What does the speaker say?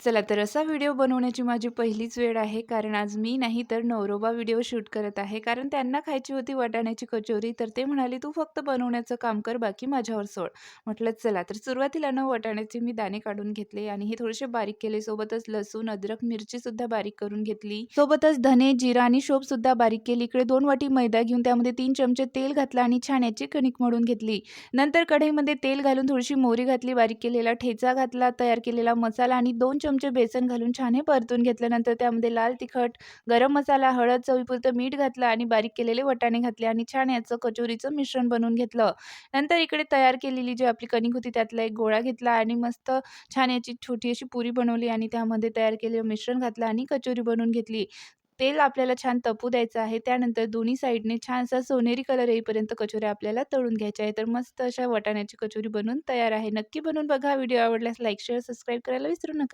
चला तर असा व्हिडिओ बनवण्याची माझी पहिलीच वेळ आहे. कारण आज मी नाही तर नवरोबा व्हिडिओ शूट करत आहे. कारण त्यांना खायची होती वाटाण्याची कचोरी. तर ते म्हणाले, "तू फक्त बनवण्याचं काम कर, बाकी माझ्यावर सोड." म्हटलं चला. तर सुरुवातीला ना वाटाण्याचे मी दाणे काढून घेतले आणि हे थोडेसे बारीक केले. सोबतच लसूण, अद्रक, मिरचीसुद्धा बारीक करून घेतली. सोबतच धने, जिरा आणि शोपसुद्धा बारीक केली. इकडे 2 वाटी मैदा घेऊन त्यामध्ये 3 चमचे तेल घातलं आणि छान याची कणिक मळून घेतली. नंतर कढईमध्ये तेल घालून थोडीशी मोहरी घातली, बारीक केलेला ठेचा घातला, तयार केलेला मसाला आणि 2 चमचे बेसन घालून छान हे परतून घेतलं. नंतर त्यामध्ये लाल तिखट, गरम मसाला, हळद, चवीपुरतं मीठ घातलं आणि बारीक केलेले वाटाणे घातले आणि छान याचं कचोरीचं मिश्रण बनवून घेतलं. नंतर इकडे तयार केलेली जी आपली कणिक होती त्यातला एक गोळा घेतला आणि मस्त छान याची छोटी अशी पुरी बनवली आणि त्यामध्ये तयार केलेलं मिश्रण घातलं आणि कचोरी बनवून घेतली. तेल आपल्याला छान तपू द्यायचं आहे. त्यानंतर दोन्ही साइडने छानसा सोनेरी कलर येईपर्यंत कचोऱ्या आपल्याला तळून घ्यायच्या आहेत. तर मस्त अशा वाटाण्याची कचोरी बनवून तयार आहे. नक्की बनवून बघा. व्हिडिओ आवडल्यास लाईक, शेअर, सबस्क्राईब करायला विसरू नका.